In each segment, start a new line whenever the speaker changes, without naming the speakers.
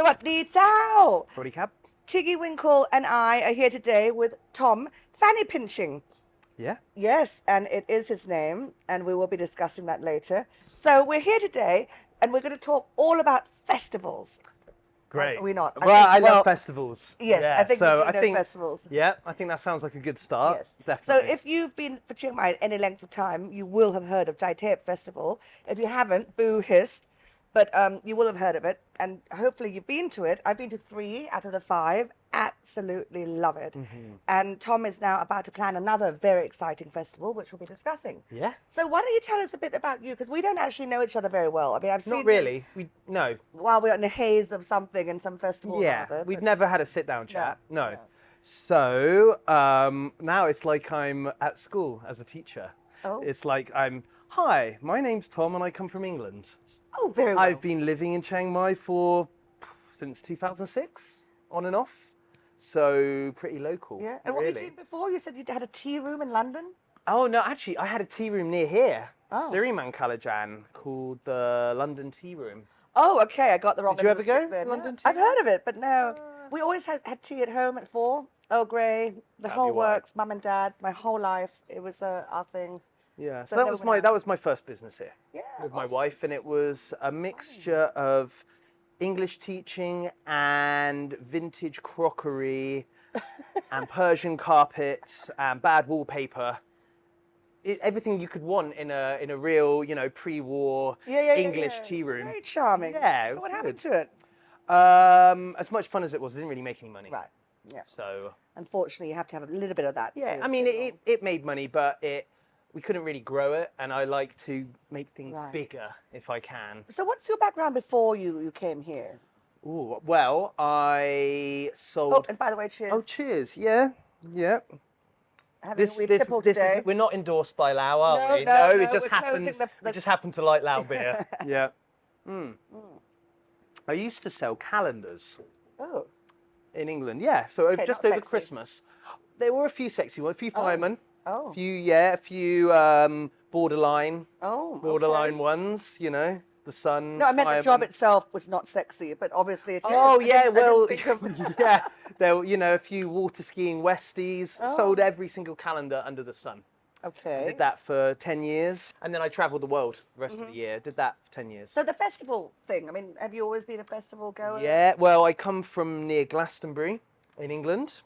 วัสดีเจ้า
สวัสดีครับ
Tiggy Winkle and I are here today with Tom Fannypinchin.
Yeah.
Yes, and it is his name, and we will be discussing that later. So we're here today, and we're going to talk all about festivals.
Great.
Are we not?
Well, I love festivals.
Yes,
yeah.
I think
so
we do
I
know
think,
festivals.
Yeah, I think that sounds like a good start.
Yes,
Definitely.
So if you've been for Chiang Mai any length of time, you will have heard of Thep Festival. If you haven't, boo hiss. But you will have heard of it, and hopefully you've been to it. I've been to 3 out of the 5. Absolutely love it. And Tom is now about to plan another very exciting festival, which we'll be discussing.
Yeah.
So why don't you tell us a bit about you? Because we don't actually know each other very well. I mean, I've seen
Not really. No.
while we're in the haze of something in some festival or
Yeah.
other.
We've never had a sit-down chat. No.
no.
So now it's like I'm at school as a teacher.
Oh.
It's like hi, my name's Tom and I come from England.
Oh, very well.
I've been living in Chiang Mai since 2006, on and off. So pretty local.
Yeah. And what were you
really.
doing before? You said you had a tea room in London?
Oh no, actually, I had a tea room near here,
Oh.
Siriman Kalajan, called the London Tea Room.
Oh, okay. I got the wrong
Did you ever go
there.
to London
No,
Tea
I've heard of it, but no. We always had tea at home at 4. Earl Grey, the
That'd
whole
be why.
works, mum and dad, my whole life. It was our thing.
Yeah,
So
so that
never
was
went out.
that was my first business here
Yeah.
with my wife, and it was a mixture of English teaching and vintage crockery and Persian carpets and bad wallpaper. Everything you could want in a real, pre-war English tea room.
Very charming.
Yeah, it
So
was
what happened
good.
to it?
As much fun as it was, it didn't really make any money.
Right. Yeah.
So
Unfortunately, you have to have a little bit of that.
yeah,
to
I mean,
get along.
it made money, but we couldn't really grow it, and I like to make things
Right.
bigger if I can.
So what's your background before you came here?
Ooh, well, I sold.
Oh, and by the way, cheers.
Oh, cheers! Yeah, yeah.
Having a wee tipple today.
We're not endorsed by Lao, are
No,
we?
no,
it
no,
just
we're
happens.
closing the-
We just happen to like Lao beer. Yeah. I used to sell calendars
Oh.
in England. Yeah, so
Okay,
just
not
over
sexy.
Christmas, there were a few sexy ones, a few firemen,
Oh.
a few borderline
Okay.
ones. The sun.
No, I meant the job
firemen.
itself was not sexy, but obviously it is.
Oh
I
yeah,
didn't- I
well,
didn't think of-
yeah. There were, a few water skiing Westies.
Oh.
Sold every single calendar under the sun.
Okay.
Did that for 10 years, and then I travelled the world the rest of the year. Did that for 10 years.
So the festival thing. I mean, have you always been a festival goer?
Yeah. Well, I come from near Glastonbury in England,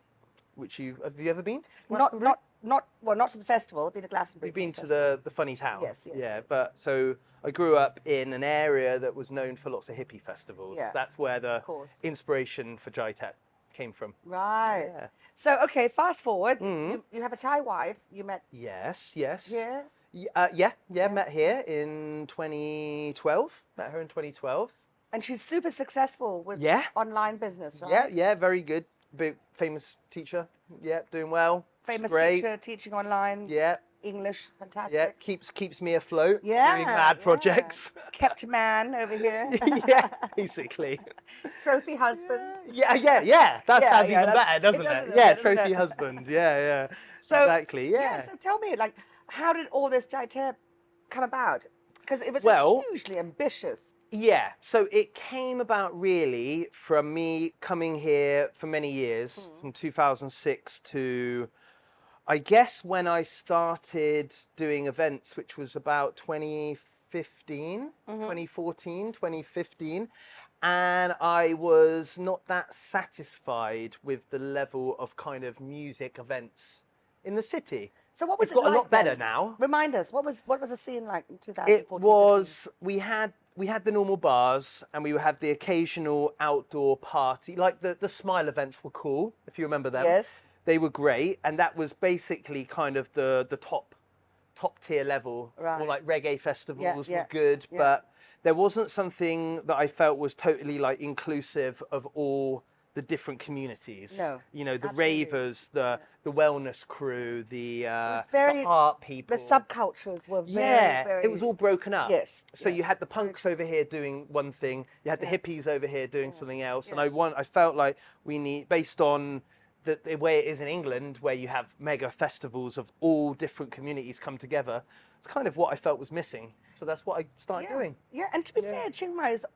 which have you ever been? to Glastonbury?
Not to the festival. I've been to Glastonbury.
We've been to
Festival.
the funny town.
Yes, yes,
Yeah,
yes.
but so I grew up in an area that was known for lots of hippie festivals.
Yeah,
That's where the
course.
inspiration for Jai-Tep came from.
Right.
Yeah.
So okay, fast forward. You have a Thai wife. You met
Yes.
here.
Yeah. Met here in 2012. Met her in 2012.
And she's super successful with
Yeah.
online business, right?
Yeah, very good. Big famous teacher. Yeah, doing well.
Famous
Great.
teacher, teaching online.
Yeah,
English, fantastic.
yeah. Keeps me afloat.
Yeah,
Doing mad
yeah.
projects.
Kept man over here.
Yeah, basically.
Trophy husband.
Yeah. That
Yeah,
sounds
yeah,
even better, doesn't
doesn't
it?
it?
Yeah,
Doesn't
trophy
it?
husband. Yeah.
So
Exactly. Yeah.
So tell me, like, how did all this Thep come about? Because it was
Well-
hugely ambitious.
Yeah, so it came about really from me coming here for many years, from 2006 to, I guess, when I started doing events, which was about 2015, 2014, 2015. And I was not that satisfied with the level of kind of music events in the city.
So what was
It's
it
got a
like
lot better
then?
now.
Remind us, what was the scene like in 2014?
It was, we had the normal bars, and we would have the occasional outdoor party. Like the Smile events were cool, if you remember them.
Yes.
They were great, and that was basically kind of the top tier level.
Right.
Or like reggae festivals
yeah,
were good,
yeah.
but there wasn't something that I felt was totally like inclusive of all the different communities.
No,
the
absolutely.
ravers, the wellness crew, the
very-
art people.
The subcultures were very,
Yeah,
very...
it was all broken up.
Yes,
So
yeah.
you had the punks over here doing one thing, you had the hippies over here doing something else,
yeah.
and I felt like we need, based on the way it is in England, where you have mega festivals of all different communities come together, it's kind of what I felt was missing. So that's what I started doing.
Yeah, and to be fair, Chiang Mai is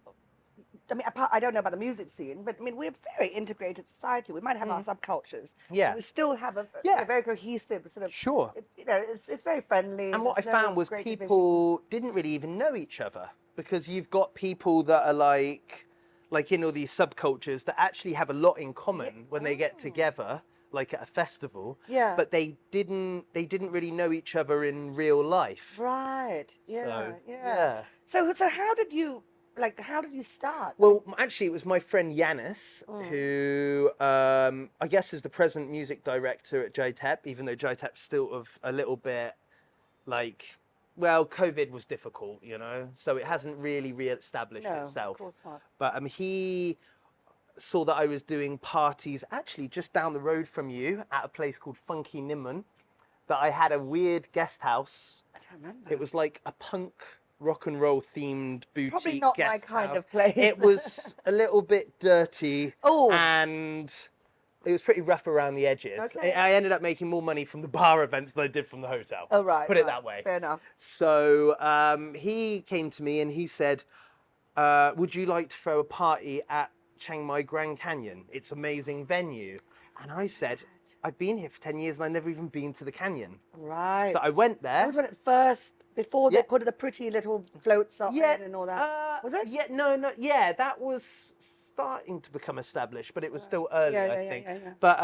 I mean, apart, I don't know about the music scene, but I mean, we're a very integrated society. We might have our subcultures.
Yeah.
But we still have
Yeah.
a very cohesive sort of.
Sure.
It's very friendly.
And what I
there's no
found was
great division.
people didn't really even know each other, because you've got people that are like in all these subcultures that actually have a lot in common when they get together, like at a festival.
Yeah.
But they didn't really know each other in real life.
Right. Yeah.
So,
yeah. So how did you start?
Well, actually, it was my friend Yanis, who I guess is the present music director at Thep, even though Thep's still of a little bit like, well, COVID was difficult, you know, so it hasn't really re-established itself.
Of course not.
But he saw that I was doing parties actually just down the road from you at a place called Funky Nimmun, that I had a weird guest house.
I don't remember.
It was like a punk rock and roll themed boutique.
Probably not
guest
my kind
house.
of place.
It was a little bit dirty.
Oh.
And it was pretty rough around the edges.
Okay.
I ended up making more money from the bar events than I did from the hotel.
Oh, right.
Put it that way.
Fair enough.
So he came to me and he said, would you like to throw a party at Chiang Mai Grand Canyon? It's an amazing venue. And I said, I've been here for 10 years and I've never even been to the canyon.
Right.
So I went there.
That was when it first, before they
Yeah.
put the pretty little floats up
Yeah,
in and all that. Was it?
Yeah, no, yeah, that was starting to become established, but it was still early,
Yeah,
I
yeah,
think.
yeah.
But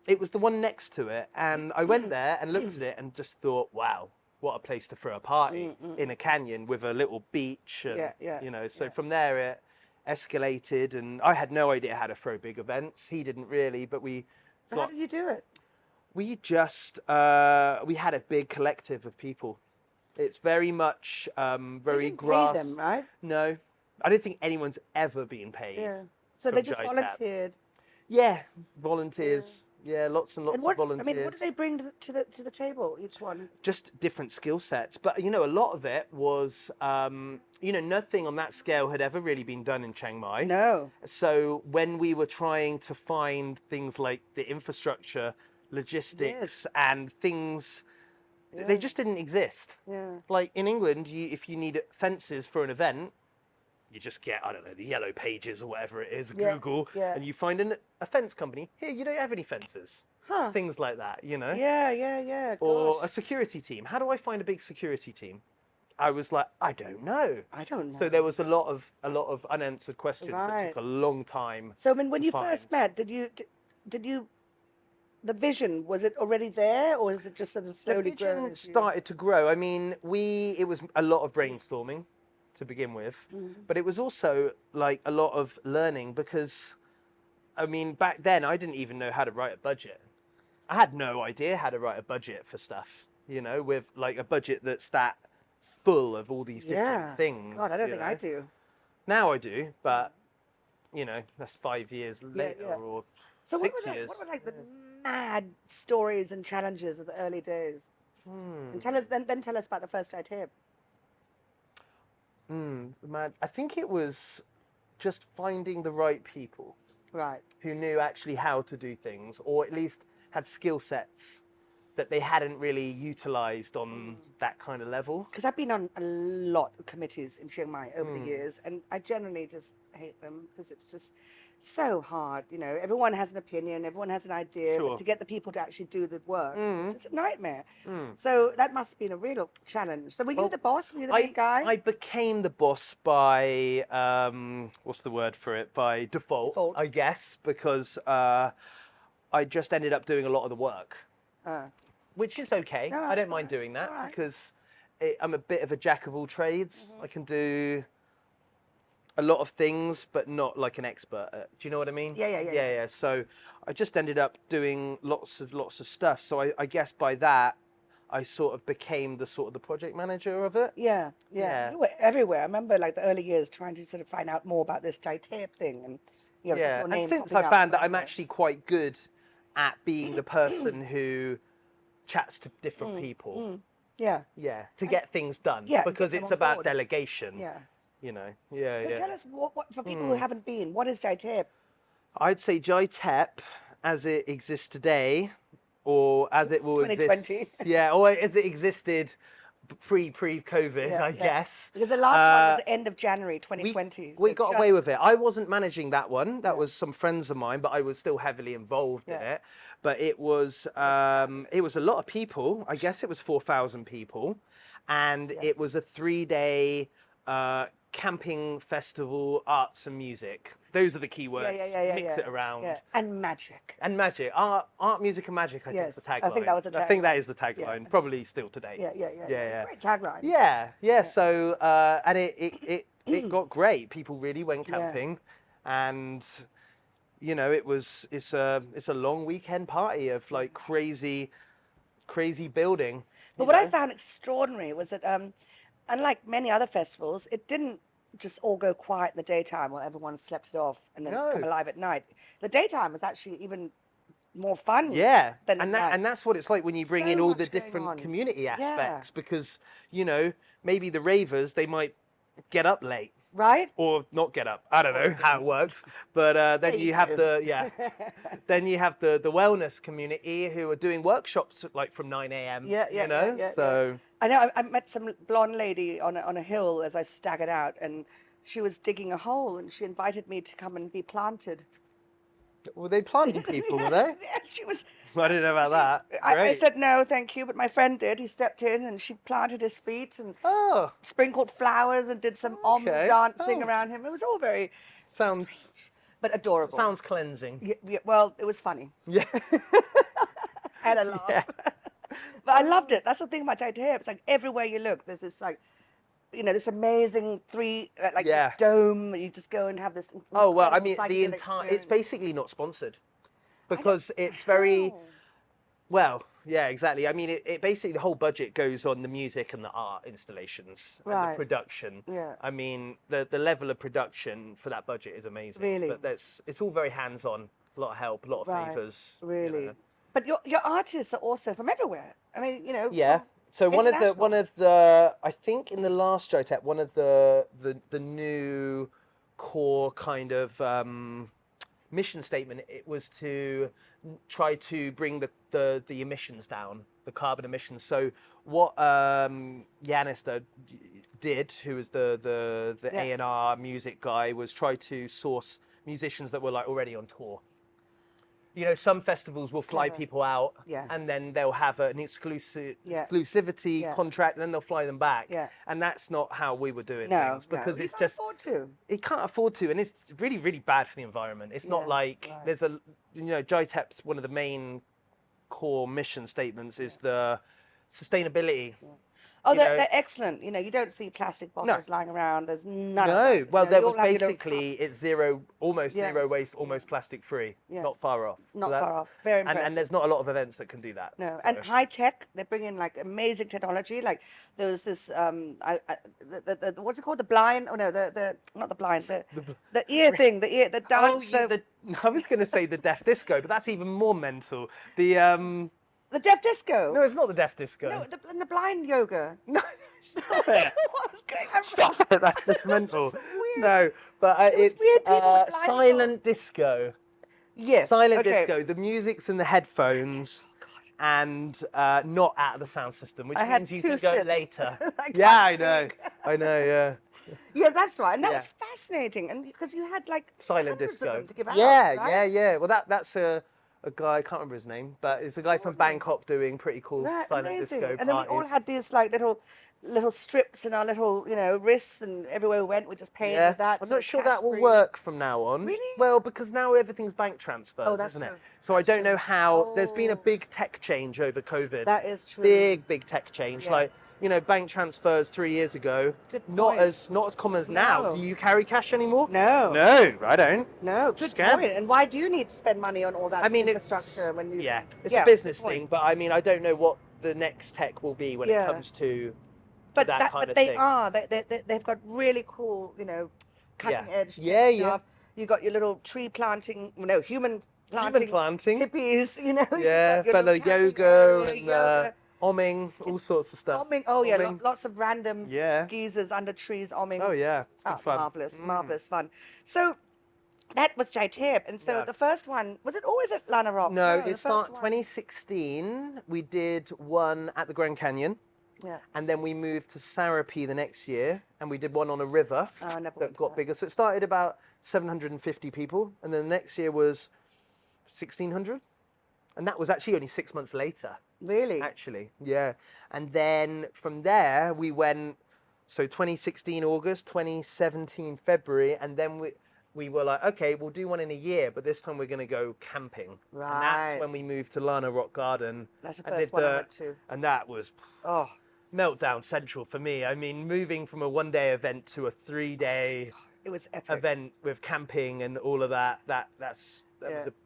it was the one next to it, and I went there and looked at it and just thought, wow, what a place to throw a party in a canyon with a little beach. And,
Yeah,
you know, so from there it escalated, and I had no idea how to throw big events. He didn't really, but we
So how did you do it?
we just we had a big collective of people. It's very much very
You didn't
grass.
pay them, right?
No, I don't think anyone's ever been paid.
Yeah. So
from
they just
Thep.
volunteered.
Yeah, volunteers. Yeah, lots and lots
And what,
of volunteers.
I mean, what did they bring to the table, each one?
Just different skill sets, but you know, a lot of it was, you know, nothing on that scale had ever really been done in Chiang Mai.
No.
So when we were trying to find things like the infrastructure, logistics, and things, they just didn't exist.
Yeah.
Like in England, if you need fences for an event, you just get, I don't know, the Yellow Pages or whatever it is,
Yeah,
Google,
yeah.
and you find a fence company. Here, you don't have any fences.
Huh.
Things like that, you know?
Yeah.
Or
Gosh.
a security team. How do I find a big security team? I was like, I don't know.
I don't know.
So there was a lot of unanswered questions that
Right.
took a long time.
So I mean, when
to
you first
find.
met, did you, the vision, was it already there, or is it just sort of
The
slowly
vision
growing? as you-
started to grow. I mean, it was a lot of brainstorming to begin with, but it was also like a lot of learning, because I mean, back then I didn't even know how to write a budget. I had no idea how to write a budget for stuff, you know, with like a budget that's that full of all these different things.
God, I don't
you
think
know.
I do.
Now I do, but you know, that's 5 years later
yeah.
or
So
6 years.
what were like the mad stories and challenges of the early days? And tell us then tell us about the first Thep.
Man, I think it was just finding the right people
Right.
who knew actually how to do things, or at least had skill sets that they hadn't really utilized on that kind of level.
Because I've been on a lot of committees in Chiang Mai over the years, and I generally just hate them because it's just so hard. You know, everyone has an opinion, everyone has an idea,
Sure.
but to get the people to actually do the work, it's just a nightmare. So that must have been a real challenge. So were you the boss? Were you the big guy?
I became the boss by what's the word for it? By default,
Default.
I guess, because I just ended up doing a lot of the work, which is okay.
No,
I don't mind doing that
all right.
because I'm a bit of a jack of all trades. I can do a lot of things, but not like an expert. Do you know what I mean?
Yeah.
So I just ended up doing lots of stuff. So I guess by that, I sort of became the project manager of it.
Yeah.
Yeah.
You were everywhere. I remember like the early years trying to sort of find out more about this Thep thing, and you know, just
Yeah,
your
and
name
since
popping
I
up
found that I'm
everywhere.
actually quite good at being the person who chats to different people.
Yeah.
Yeah, to get things done.
Yeah,
because
get them
it's
on
about
board.
delegation.
Yeah.
You know. Yeah.
So
yeah.
tell us what for people who haven't been, what is Thep?
I'd say Thep, as it exists today, or as it will
2020.
exist. Yeah, or as it existed pre-COVID, I guess.
Because the last one was the end of January 2020.
We
so
got
just-
away with it. I wasn't managing that one. That was some friends of mine, but I was still heavily involved in it. But it was a lot of people. I guess it was 4,000 people, and it was a 3-day camping festival, arts and music. Those are the key words. Mix it around.
Yeah. And magic.
And magic. Art, music and magic, I think is the tagline.
I think that was a tagline.
I think that is the tagline. Probably still today.
Yeah. Great tagline.
Yeah. So, and it got great. People really went camping, and you know, it's a long weekend party of like crazy building.
But what I found extraordinary was that, unlike many other festivals, it didn't just all go quiet in the daytime while everyone slept it off and then come alive at night. The daytime was actually even more fun.
Yeah,
than
and
at night.
that's what it's like when you bring
So
in all the
much going
different
on.
community aspects, because you know, maybe the ravers, they might get up late.
Right?
Or not get up. I don't know how it works. But then you have then you have the wellness community who are doing workshops like from 9 a.m. So
I know I met some blonde lady on a hill as I staggered out, and she was digging a hole, and she invited me to come and be planted.
were they planting people, were they?
Yes, she was.
I didn't know about that.
I
Great.
said no, thank you, but my friend did. He stepped in and she planted his feet and sprinkled flowers and did some dancing around him. It was all very
sounds
but adorable.
Sounds cleansing.
Yeah, well, it was funny.
Yeah.
I had a laugh.
Yeah.
But I loved it. That's the thing about Thep. It's like everywhere you look, there's this like, you know, this amazing this dome. You just go and have this.
Oh well, I mean, the
psychedelic
entire. It's
experience.
basically not sponsored, because it's very. Well, yeah, exactly. I mean, it basically the whole budget goes on the music and the art installations and the production.
Yeah.
I mean, the level of production for that budget is amazing.
Really?
But it's all very hands-on. A lot of help, a lot of favors.
Really.
You know.
But your artists are also from everywhere. I mean, you know.
Yeah. So one of the I think in the last Thep, one of the new core kind of mission statement, it was to try to bring the emissions down, the carbon emissions. So what Yanis did, who was the A&R music guy, was try to source musicians that were like already on tour. You know, some festivals will fly people out, and then they'll have an exclusivity contract, and then they'll fly them back. And that's not how we were doing things, because it's just it can't afford to, and it's really, really bad for the environment. It's not like there's a, you know, Thep's one of the main core mission statements is the sustainability.
Oh, they're excellent. You know, you don't see plastic bottles lying around. There's none of that.
No, well, there was basically, it's almost zero waste, almost plastic free. Not far off.
Not far off. Very impressive.
And there's not a lot of events that can do that.
No,
so.
and high tech, they bring in like amazing technology. Like there was this, what's it called? The blind, not the blind, the ear thing, the dance.
I was going to say the deaf disco, but that's even more mental.
The deaf disco?
No, it's not the deaf disco.
No, the blind yoga.
No, stop it.
What was going on?
Stop it, that's just mental.
Weird.
No, but it's
weird people with
silent disco.
Yes.
Silent disco. The music's in the headphones and not out of the sound system, which means you can go later. I know,
Yeah, that's right. And that was fascinating. And because you had like
silent
hundreds
disco.
of them to give out,
yeah. Well, that's a guy, I can't remember his name, but it's a guy from Bangkok doing pretty cool silent disco parties.
And then we all had these like little strips in our little, you know, wrists, and everywhere we went we just paid with that.
I'm not sure that will work from now on.
Really?
Well, because now everything's bank transfers, isn't it? So I don't know how. There's been a big tech change over COVID.
That is true.
Big tech change. Like, you know, bank transfers 3 years ago, not as common as now. Do you carry cash anymore?
No.
No, I don't.
No, good point. And why do you need to spend money on all that infrastructure when you?
Yeah, it's a business thing, but I mean, I don't know what the next tech will be when it comes to that kind of thing.
They've got really cool, you know, cutting edge stuff.
Yeah.
You got your little tree planting, human
planting,
hippies, you know.
Yeah, fellow yoga and omming, all sorts of stuff.
Omming, lots of random geezers under trees omming.
Oh yeah, it's good fun.
Marvelous fun. So that was Thep, and so the first one, was it always at Lana Rock?
No, it started 2016. We did one at the Grand Canyon.
Yeah.
And then we moved to Sarapi the next year, and we did one on a river
Oh, I never went
that
to
got
that.
bigger. So it started about 750 people, and then the next year was 1,600. And that was actually only 6 months later.
Really?
Actually, yeah. And then from there, we went, so 2016 August, 2017 February, and then we were like, okay, we'll do one in a year, but this time we're going to go camping. And
Right.
that's when we moved to Lana Rock Garden.
That's the
and
first
did
one I went to.
And that was
Oh,
meltdown central for me. I mean, moving from a 1-day event to a 3-day
it was epic.
event with camping and all of that, that
Yeah.
was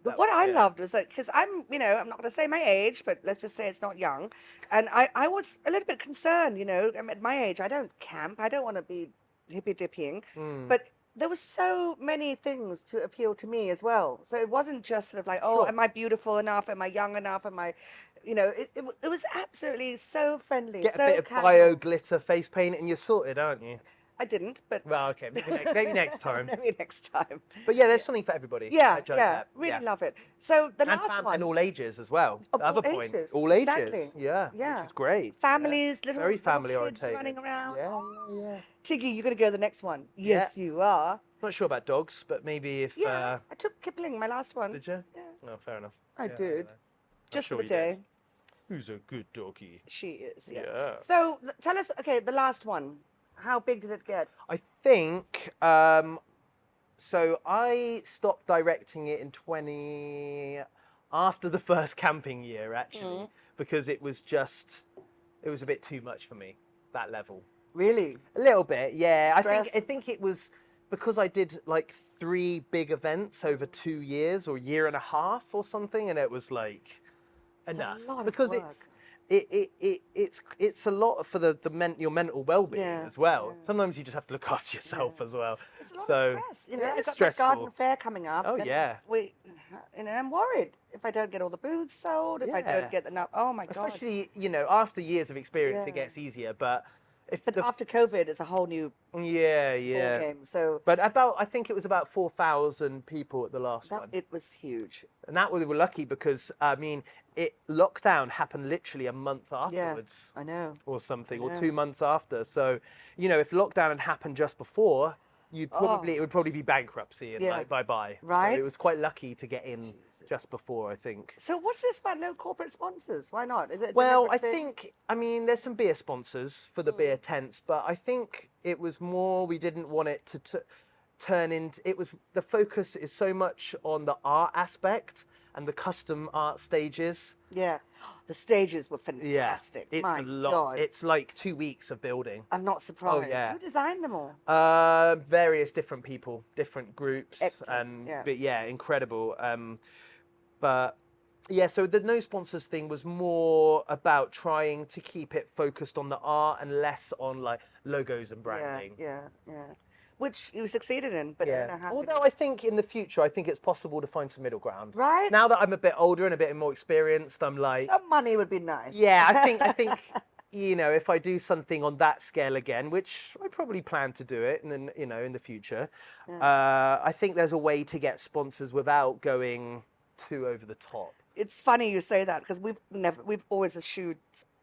But what I
yeah.
loved was that, because I'm not going to say my age, but let's just say it's not young. And I was a little bit concerned, I'm at my age, I don't camp. I don't want to be hippy dipping. But there were so many things to appeal to me as well. So it wasn't just sort of like, oh,
Sure.
am I beautiful enough? Am I young enough? Am I, it was absolutely so friendly,
Get
so
a bit of
casual.
bio glitter face paint and you're sorted, aren't you?
I didn't, but
Well, okay, maybe next time.
maybe next time.
But yeah, there's something for everybody.
Yeah,
at Giant
yeah,
Thep.
really
Yeah.
love it. So the
And
last one.
and all ages as well.
Of
The other
all
point,
ages,
all ages.
exactly.
Yeah,
Yeah.
which is great.
Families,
Yeah.
little,
very
little
family
kids
orientated.
running around.
Yeah, yeah.
Tiggy, you're going to go to the next one. Yes, you are.
Not sure about dogs, but maybe if.
Yeah, I took Kipling, my last one.
Did you?
Yeah,
Oh, fair enough.
I
Yeah,
did.
know.
Just
sure
for the
you did.
day.
Who's a good doggy?
She is, yeah.
Yeah.
So tell us, okay, the last one. How big did it get?
I think. So I stopped directing it in after the first camping year, actually, because it was a bit too much for me, that level.
Really?
A little bit, yeah.
Stress?
I think it was because I did like 3 big events over 2 years or year and a half or something, and it was like enough
lot of
because
work.
it's a lot for your mental well-being
Yeah,
as well.
yeah.
Sometimes you just have to look after yourself as well.
It's a lot
So,
of stress.
yeah,
I've
it's
got
stressful.
my garden fair coming up.
Oh,
and
yeah.
I'm worried if I don't get all the booths sold, if I
Yeah.
don't get enough. Oh my God.
Especially, after years of experience, it
Yeah.
gets easier. But if
But after COVID, it's a whole new
yeah,
ball game. So
But I think it was about 4,000 people at the last one.
it was huge.
And we were lucky because, I mean, lockdown happened literally a month afterwards.
I know.
Or something,
I
or
know.
2 months after. So, if lockdown had happened just before, it would probably be bankruptcy and
Yeah.
like bye-bye.
Right.
So it was quite lucky to get in just before, I think.
So what's this about no corporate sponsors? Why not? Is it a
Well, I
deliberate thing?
think, there's some beer sponsors for the beer tents, but I think it was more, we didn't want it to turn into, the focus is so much on the art aspect and the custom art stages.
Yeah. The stages were fantastic.
It's
My
a lot.
God.
It's like 2 weeks of building.
I'm not surprised.
yeah.
Who designed them all?
Various different people, different groups,
Excellent, yeah.
but yeah, incredible. But yeah, so the no sponsors thing was more about trying to keep it focused on the art and less on like logos and branding.
Yeah. Which you succeeded in, but I don't know how.
Although I think in the future, I think it's possible to find some middle ground.
Right?
Now that I'm a bit older and a bit more experienced, I'm like,
Some money would be nice.
yeah, I think if I do something on that scale again, which I probably plan to do it, and then in the future, I think there's a way to get sponsors without going too over the top.
It's funny you say that because we've always eschewed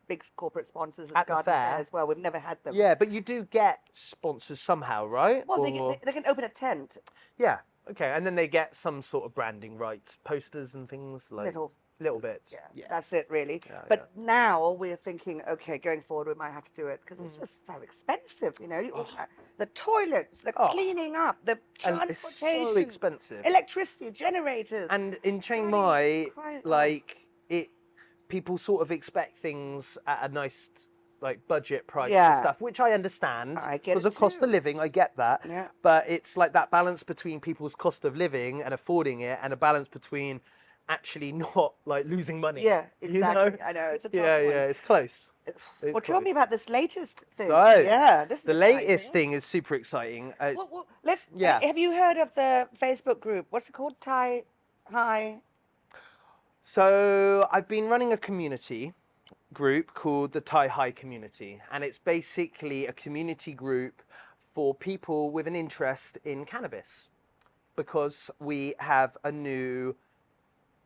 big corporate sponsors at
At the
garden
fair?
fair as well. We've never had them.
Yeah, but you do get sponsors somehow, right?
Well,
Or-
they can open a tent.
Yeah. Okay, and then they get some sort of branding rights, posters and things like little bits.
Yeah, that's it really.
Yeah,
but now we're thinking, okay, going forward, we might have to do it because
Mm.
it's just so expensive. The toilets, the cleaning up, the
And it's
transportation,
so expensive.
electricity, generators.
And in Chiang
Bloody
Mai,
Christ,
like people sort of expect things at a nice like budget price
Yeah.
and stuff, which I understand
I get
because
it
of cost
too.
of living. I get that,
Yeah.
but it's like that balance between people's cost of living and affording it, and a balance between actually not like losing money.
Yeah,
you
exactly.
know?
I know it's a tough
Yeah,
one.
yeah, it's close.
Well, tell me about this latest thing.
So,
yeah, this is
the
exciting.
latest thing is super exciting.
Well, let's.
Yeah.
Have you heard of the Facebook group? What's it called? Hi.
So I've been running a community group called the Thai High Community, and it's basically a community group for people with an interest in cannabis, because we have a new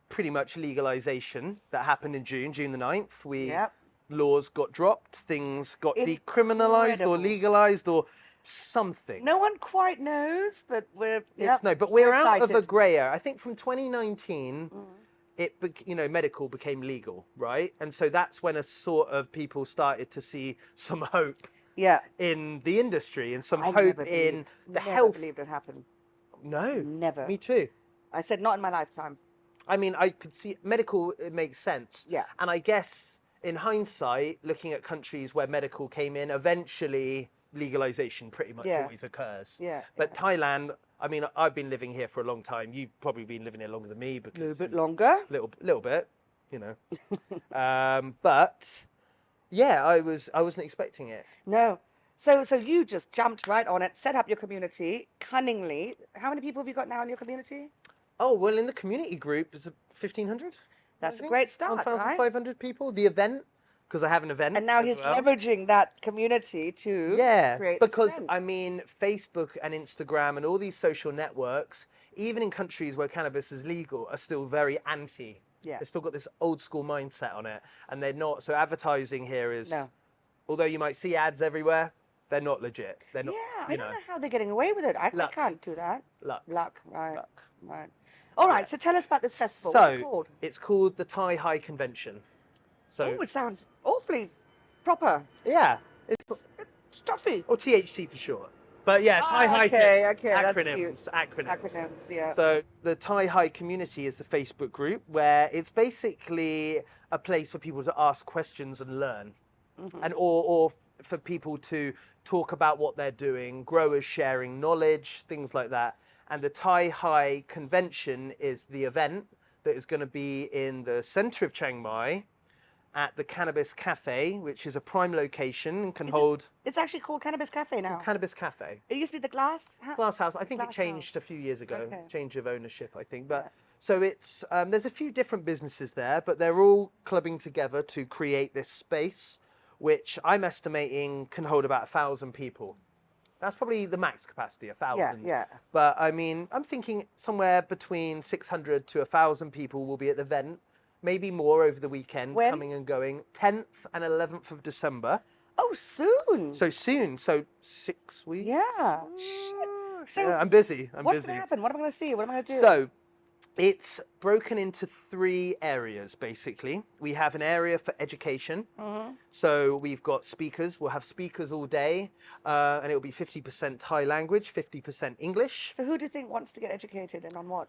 pretty much legalization that happened in June the 9th. We
Yep.
laws got dropped, things got decriminalised or
Incredible.
legalised or something.
No one quite knows, but
But we're out of a grey area. I think from 2019, medical became legal, right? And so that's when a sort of people started to see some hope in the industry and some hope in the health.
I believed it happened.
No.
Never.
Me too.
I said not in my lifetime.
I mean, I could see medical, it makes sense.
Yeah.
And I guess in hindsight, looking at countries where medical came in, eventually legalization pretty much always occurs.
Yeah.
But Thailand, I mean, I've been living here for a long time. You've probably been living here longer than me because
a little bit longer.
Little bit, you know. But yeah, I wasn't expecting it.
No. So you just jumped right on it, set up your community cunningly. How many people have you got now in your community?
Oh, well, in the community group, it's 1,500.
That's a great start, right?
1,500 people. The event, because I have an event.
And now he's leveraging that community to create
because
this event.
I mean, Facebook and Instagram and all these social networks, even in countries where cannabis is legal, are still very anti.
Yeah.
They've still got this old school mindset on it, and they're not. So advertising here is, although you might see ads everywhere, they're not legit. They're not.
Yeah, I don't know how they're getting away with it. I can't do that.
Luck.
Right. Right. All right. So tell us about this festival.
So
what's it called?
It's called the Thai High Convention. So
it sounds awfully proper.
Yeah, it's
Stuffy.
or THC for short. But yeah, Thai High.
Okay,
acronyms,
that's cute. Acronyms, yeah.
So the Thai High community is the Facebook group where it's basically a place for people to ask questions and learn, and or for people to talk about what they're doing, growers sharing knowledge, things like that. And the Thai High Convention is the event that is going to be in the center of Chiang Mai at the Cannabis Café, which is a prime location and can hold...
It's actually called Cannabis Café now.
Cannabis Café.
It used to be the Glass
House. I think it changed a few years ago. Change of ownership, I think. But so it's there's a few different businesses there, but they're all clubbing together to create this space, which I'm estimating can hold about 1,000 people. That's probably the max capacity, 1,000.
Yeah.
But I mean, I'm thinking somewhere between 600 to 1,000 people will be at the event. Maybe more over the weekend, coming and going. 10th and 11th of December.
Oh, soon.
So soon. So 6 weeks.
Yeah. Shit. So
I'm busy.
What's going to happen? What am I going to see? What am I going to do?
So it's broken into 3 areas, basically. We have an area for education. So we've got speakers. We'll have speakers all day. And it'll be 50% Thai language, 50% English.
So who do you think wants to get educated and on what?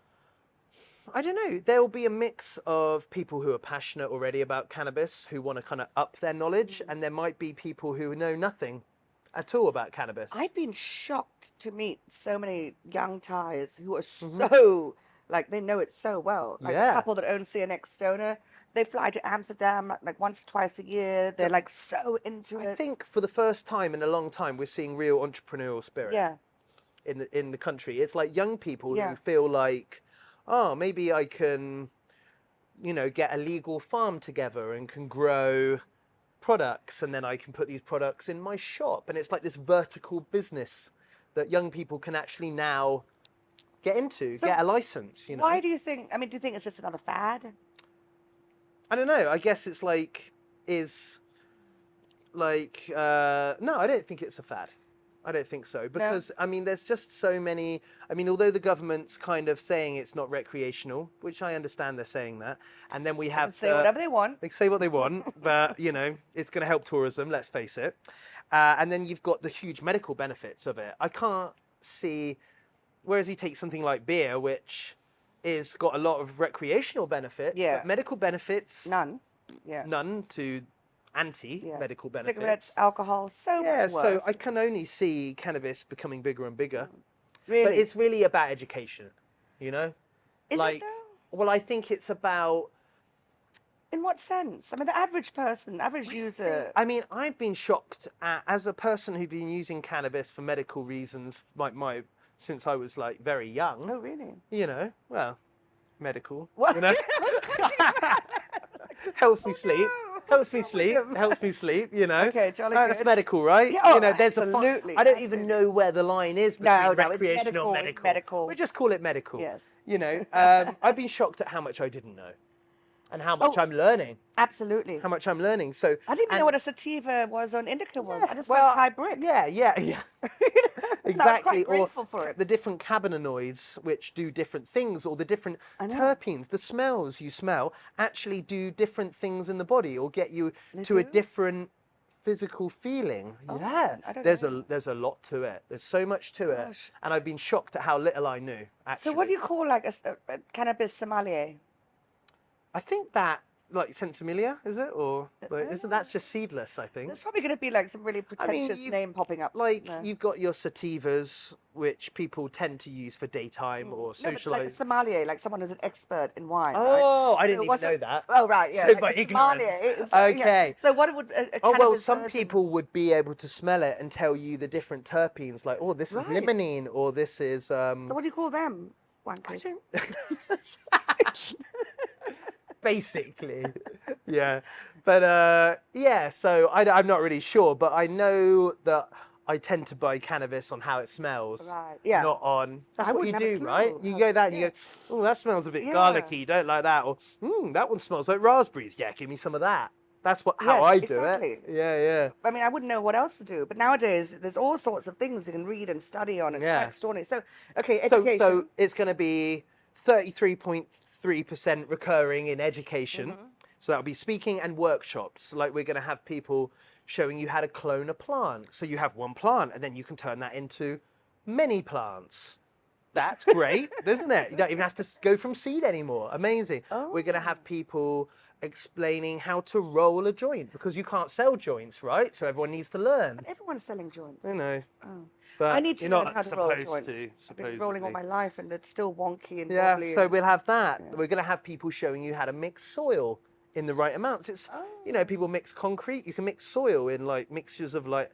I don't know. There will be a mix of people who are passionate already about cannabis, who want to kind of up their knowledge, and there might be people who know nothing at all about cannabis.
I've been shocked to meet so many young Thais who are so, like, they know it so well. Like a couple that own CNX Stoner, they fly to Amsterdam like once or twice a year. They're like so into it.
I think for the first time in a long time, we're seeing real entrepreneurial spirit in the country. It's like young people who feel like, oh, maybe I can, get a legal farm together and can grow products, and then I can put these products in my shop. And it's like this vertical business that young people can actually now get into, get a license,
Why do you think, do you think it's just another fad?
I don't know. I guess it's no, I don't think it's a fad. I don't think so, because there's just so many. Although the government's kind of saying it's not recreational, which I understand they're saying that, and then we have
say whatever they want.
They say what they want, but it's going to help tourism. Let's face it. And then you've got the huge medical benefits of it. I can't see. Whereas you take something like beer, which is got a lot of recreational benefits, but medical benefits
none.
None to anti-medical benefits.
Cigarettes, alcohol, much worse.
So I can only see cannabis becoming bigger and bigger.
Really?
But it's really about education,
Is it though?
Well, I think it's about...
In what sense? The average person, average user...
I've been shocked as a person who's been using cannabis for medical reasons since I was very young.
Oh, really?
Medical.
What?
Helps me sleep. Helps me sleep.
Okay, jolly good.
That's medical, right?
Yeah,
there's
absolutely.
I don't even know where the line is between recreational
it's medical.
We just call it medical.
Yes.
I've been shocked at how much I didn't know. and how much
Oh.
I'm learning.
Absolutely.
How much I'm learning. So
I didn't even
and-
know what a sativa was or an indica was. I just
well,
went Thai brick.
Yeah.
And I was
Exactly.
quite grateful for it.
The different cannabinoids which do different things, or the different
I know.
terpenes, the smells you smell actually do different things in the body, or get you
They
to a
do?
different physical feeling. Yeah.
I don't
There's
know.
a lot to it. There's so much to it.
Gosh.
And I've been shocked at how little I knew, actually.
So what do you call like a cannabis sommelier?
I think that, like, Sensimilia, is it? Or like, isn't that's just seedless, I think.
There's probably going to be like some really pretentious
you've-
name popping up.
Like,
No.
you've got your sativas, which people tend to use for daytime or
No, but
socialize.
like a sommelier, like someone who's an expert in wine.
Oh,
right?
I didn't even
what's
know that.
Oh, right, yeah.
So
like
by
a
ignorance.
sommelier is like, yeah.
Okay.
So what would a
Oh, well,
cannabis
some
version-
people would be able to smell it and tell you the different terpenes, like, oh, this is
Right.
limonene, or this is.
So what do you call them? Wankers.
Basically, yeah. But yeah, so I'm not really sure, but I know that I tend to buy cannabis on how it smells,
Right, yeah.
not on. That's
I
what you
wouldn't have a
do, right?
clue
You
how
go
to-
that and you
yeah.
go, oh, that smells a bit
Yeah.
garlicky, don't like that, or that one smells like raspberries. Yeah, give me some of that. That's how
Yes,
I do
exactly.
it. Yeah.
I mean, I wouldn't know what else to do. But nowadays, there's all sorts of things you can read and study on. It's
Yeah.
quite extraordinary. So, okay,
So,
education.
so it's going to be 33.3% recurring in education.
Mm-hmm.
So that'll be speaking and workshops. Like, we're going to have people showing you how to clone a plant. So you have one plant and then you can turn that into many plants. That's great, isn't it? You don't even have to go from seed anymore. Amazing. We're going to have people explaining how to roll a joint, because you can't sell joints, right? So everyone needs to learn.
Everyone's selling joints.
I know.
Oh.
But
I need to
you're
learn
not
how to roll a
supposed
joint.
to,
I've been rolling all
supposedly.
my life, and it's still wonky and
Yeah,
wobbly.
so
and-
we'll have that. We're going to have people showing you how to mix soil in the right amounts. It's, people mix concrete. You can mix soil in like mixtures of like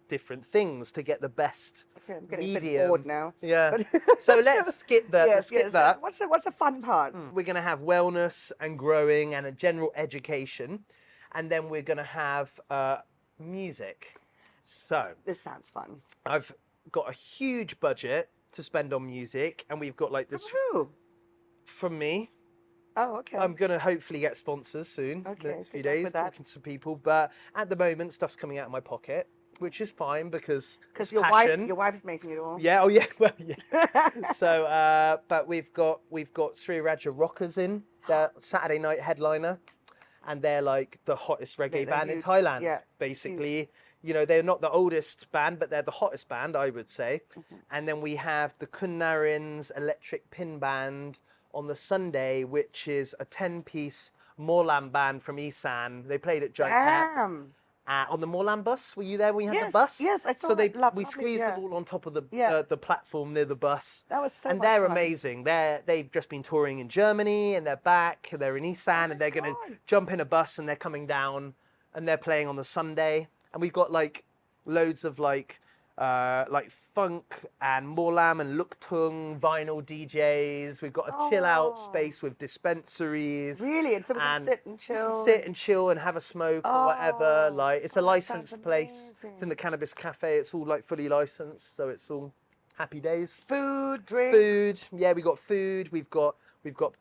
different things to get the best
Okay, I'm getting a
medium.
bit bored now.
Yeah.
But-
So let's skip that.
Yes,
skip
yes.
that.
What's the fun part?
We're going to have wellness and growing and a general education. And then we're going to have music. So
This sounds fun.
I've got a huge budget to spend on music, and we've got like this
Who?
from me.
Oh, okay.
I'm going to hopefully get sponsors soon,
Okay,
the next few
good luck
days,
with that.
talking to some people. But at the moment, stuff's coming out of my pocket, which is fine because it's
your
passion.
wife's making it all.
Yeah, oh yeah, well, yeah. So, but we've got Sri Raja Rockers in, they're Saturday night headliner, and they're like the hottest reggae
they're
band in
huge.
Thailand,
Yeah,
basically. You know, they're not the oldest band, but they're the hottest band, I would say.
Mm-hmm.
And then we have the Kunnarins Electric Pin Band on the Sunday, which is a 10-piece Morlam band from Isan. They played at Giant Tap.
Damn.
On the Morlam bus, were you there when you had
Yes,
the bus?
yes, I saw
So
that.
we
Lovely,
squeezed
yeah.
them all on top of
Yeah.
the platform near the bus.
That was so
and
much
they're
fun.
amazing. They've just been touring in Germany, and they're back. They're in Isan, and they're going to
God.
jump in a bus, and they're coming down, and they're playing on the Sunday. And we've got like loads of like funk and Morlam and Luktung vinyl DJs. We've got a chill out
Oh.
space with dispensaries.
Really? And so we can sit and
we can
chill.
sit and chill and have a smoke or whatever.
Oh,
Like, it's a
that sounds
licensed place. It's in
amazing.
the Cannabis Café. It's all like fully licensed, so it's all happy days.
Food, drinks.
Food, yeah, we got food. We've got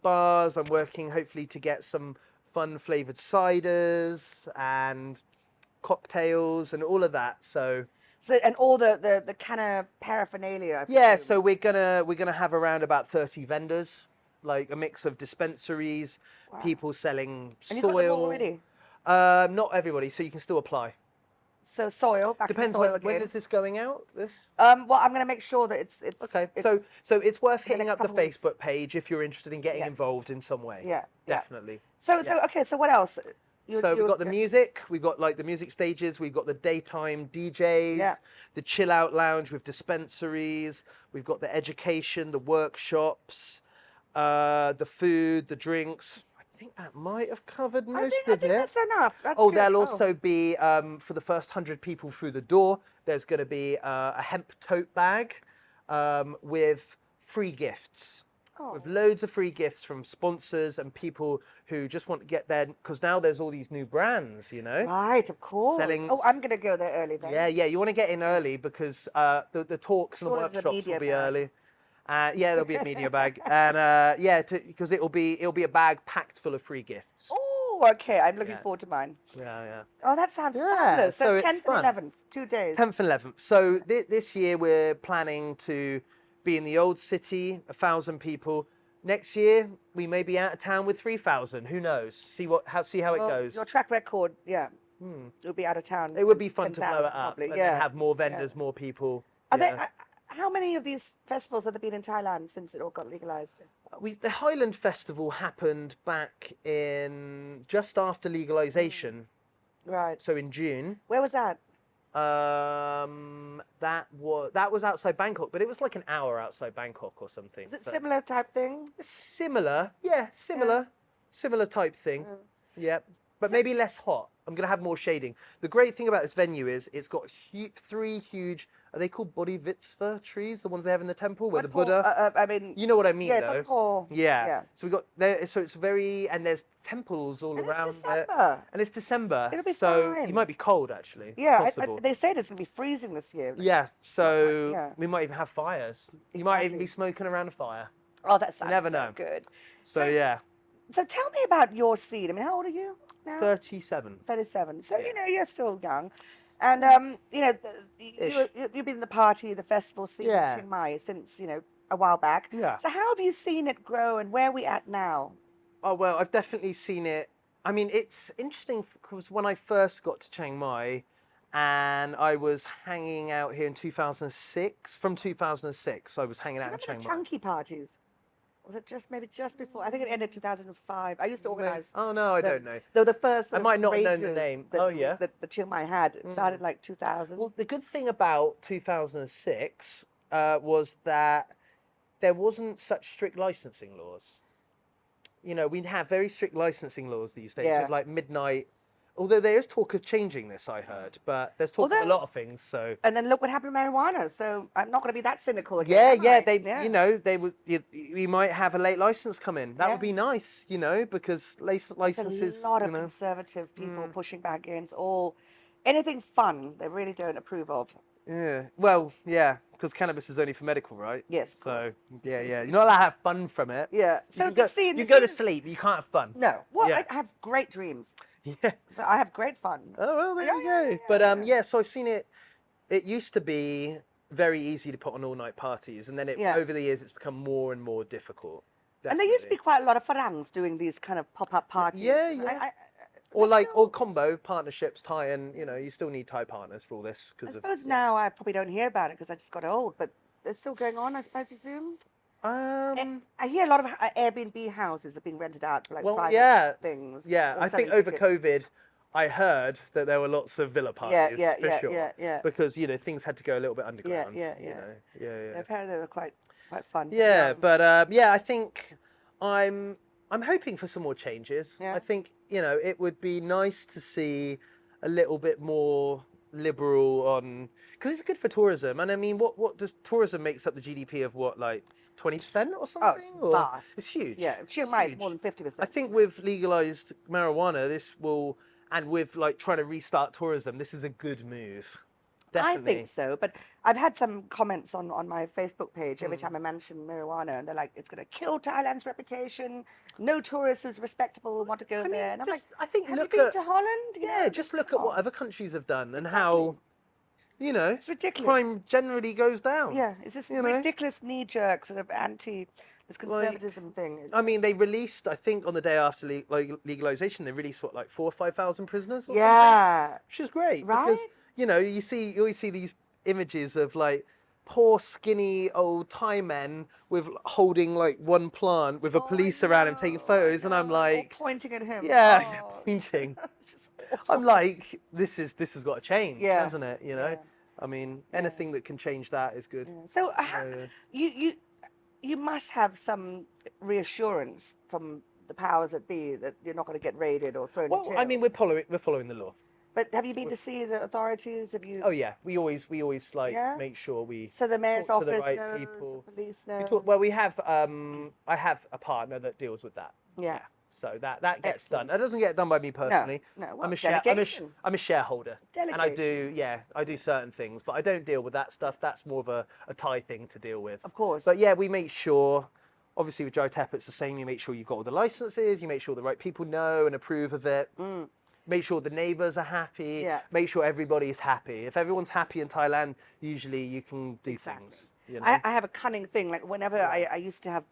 bars. I'm working hopefully to get some fun flavored ciders and cocktails and all of that. So
So and all the kind of paraphernalia. I
yeah,
presume.
so we're gonna have around about 30 vendors, like a mix of dispensaries, people selling
And you got them all
soil.
already?
Not everybody, so you can still apply.
So soil. Back
Depends
to the soil
when
again.
is this going out? This
Well, I'm going to make sure that it's
okay.
It's,
So it's worth
the
hitting
next
up the
couple weeks.
Facebook page if you're interested in getting
Yeah.
involved in some way.
Yeah, yeah.
Definitely.
so okay. So what else?
So we've got the music, we've got like the music stages, we've got the daytime DJs,
Yeah.
the chill out lounge with dispensaries, we've got the education, the workshops, the food, the drinks. I think that might have covered most
I think
of it.
that's enough. That's
Oh,
good.
there'll also be, for the first 100 people through the door, there's going to be a hemp tote bag with free gifts. With loads of free gifts from sponsors and people who just want to get there, because now there's all these new brands, you know.
Right, of course.
Selling-
Oh, I'm going to go there early then.
Yeah, you want to get in early because the talks and the
Sure there's a
workshops
media
will be
bag.
early. Yeah, there'll be a media bag, and yeah, because it'll be a bag packed full of free gifts.
Oh, okay. I'm looking
Yeah.
forward to mine.
Yeah.
Oh, that sounds
Yeah,
fabulous. So
so it's
10th
fun.
and 11th, 2 days.
10th and 11th. So this year we're planning to be in the old city, 1,000 people. Next year we may be out of town with 3,000. Who knows? See how it
Well,
goes.
your track record, yeah. You'll be out of town.
It would be fun to
10,000
blow it up
probably,
and
yeah.
then have more vendors, more people.
Are
Yeah.
they, how many of these festivals have there been in Thailand since it all got legalized?
The Highland Festival happened back in just after legalization,
Right.
so in June.
Where was that?
That was outside Bangkok, but it was like an hour outside Bangkok or something.
Is it
so-
similar type thing?
Similar, yeah, similar type thing. Yeah, but maybe less hot. I'm gonna have more shading. The great thing about this venue is it's got three huge. Are they called Bodhisattva trees? The ones they have in the temple where the Buddha.
I mean,
You know what I mean,
yeah,
though.
Paul.
Yeah. So we got there. So it's and there's temples all
And it's
around there.
December.
And it's December.
It'll be
so
fine.
you might be cold actually.
Yeah,
Possible.
they said it's going to be freezing this year.
Yeah. So
Yeah.
we might even have fires. You might even
Exactly.
be smoking around a fire.
Oh, that sounds
never
so
know.
good.
So yeah.
So tell me about your scene. I mean, how old are you now?
37.
37. So,
Yeah.
you know, you're still young. And, you know, you've been in the party, the festival scene
Yeah.
in Chiang Mai since, you know, a while back.
Yeah.
So how have you seen it grow and where are we at now?
Oh, well, I've definitely seen it. I mean, it's interesting because when I first got to Chiang Mai and I was hanging out here in 2006, from 2006, I was hanging out in
Remember
Chiang
the
Mai.
chunky parties? Was it maybe just before? I think it ended 2005. I used to organise.
Oh, no, I don't know.
They were the first.
I might not have known the
rages
name.
That,
Oh, yeah?
That the Chiang Mai had. It started like 2000.
Well, the good thing about 2006 was that there wasn't such strict licensing laws. You know, we have very strict licensing laws these days
Yeah.
with like midnight. Although there is talk of changing this, I heard, but there's talk of a lot of things. So
And then look what happened to marijuana. So I'm not going to be that cynical again.
yeah,
am I?
you know, they would. You might have a late license come in. That would be nice, you know, because licenses.
There's a lot of
you know,
conservative people pushing back against anything fun they really don't approve of.
yeah. Well, yeah, because cannabis is only for medical, right?
Yes, of
So
course.
yeah. You're not allowed to have fun from it.
Yeah.
You
So
can
the
go,
scene.
you
the
go to
scene-
sleep, you can't have fun.
No. Well,
Yeah.
I have great dreams.
Yeah.
So I have great fun.
Oh well, there you
Yeah,
go.
yeah,
But yeah, so I've seen it. It used to be very easy to put on all-night parties, and then over the years it's become more and more difficult.
And there used to be
Definitely.
quite a lot of Farangs doing these kind of pop-up parties.
Yeah,
And
yeah.
Or
or combo partnerships, Thai, and you know you still need Thai partners for all this
I
because of.
suppose now I probably don't hear about it because I just got old, but they're still going on, I suppose, presume. I hear a lot of Airbnb houses are being rented out for like
Well,
private
yeah,
things.
yeah.
or
I think
selling
over
tickets.
COVID, I heard that there were lots of villa parties. For sure,
yeah.
Because you know things had to go a little bit underground.
yeah.
You know? Yeah.
Apparently they were quite fun.
Yeah, but yeah, I think I'm hoping for some more changes.
Yeah.
I think you know it would be nice to see a little bit more liberal on because it's good for tourism. And I mean, what does tourism makes up the GDP of what like 20% or something?
Oh, it's vast.
It's huge.
Yeah,
It's
Chiang Mai is
huge.
more than 50%.
I think with legalized marijuana, this will, and with like trying to restart tourism, this is a good move. Definitely.
I think so, but I've had some comments on my Facebook page
Mm.
every time I mention marijuana, and they're like, "It's going to kill Thailand's reputation. No tourist who's respectable will want to go there." And I'm like,
I think
"Have
look
you been
at
to Holland? You
yeah,
know,
just look
come
at what
on."
other countries have done and how, you know,
It's ridiculous.
crime generally goes down.
Yeah, it's this
you know?
ridiculous knee-jerk sort of this conservatism thing.
I mean, they released, I think, on the day after legalization, they released what, like 4,000 or 5,000 prisoners, or something?
Yeah,
Which is great,
Right?
because you know, you always see these images of like poor skinny old Thai men with holding like one plant with a police around him taking photos, and I'm
Or
like,
pointing at him.
yeah,
Oh,
pointing.
it's just awful.
I'm like, this has got to change,
Yeah.
hasn't it? You know, I mean, anything that can change that is good.
So you must have some reassurance from the powers that be that you're not going to get raided or thrown in
Well,
jail.
I mean, we're following the law.
But have you been to see the authorities? Have you?
Oh yeah, we always like
Yeah?
make sure we
So the mayor's
talk to
office
the right
knows,
people.
the police
We
knows.
talk, well, we have I have a partner that deals with that.
Yeah.
So that gets
Excellent.
done. That doesn't get done by me personally.
no, well,
I'm a
delegation.
I'm a shareholder, and I
Delegation.
do certain things, but I don't deal with that stuff. That's more of a Thai thing to deal with.
Of course.
But yeah, we make sure. Obviously, with Thep, it's the same. You make sure you've got all the licenses. You make sure the right people know and approve of it. Make sure the neighbours are happy.
Yeah.
Make sure everybody's happy. If everyone's happy in Thailand, usually you can do things. You know?
I have a cunning thing. Like whenever I used to have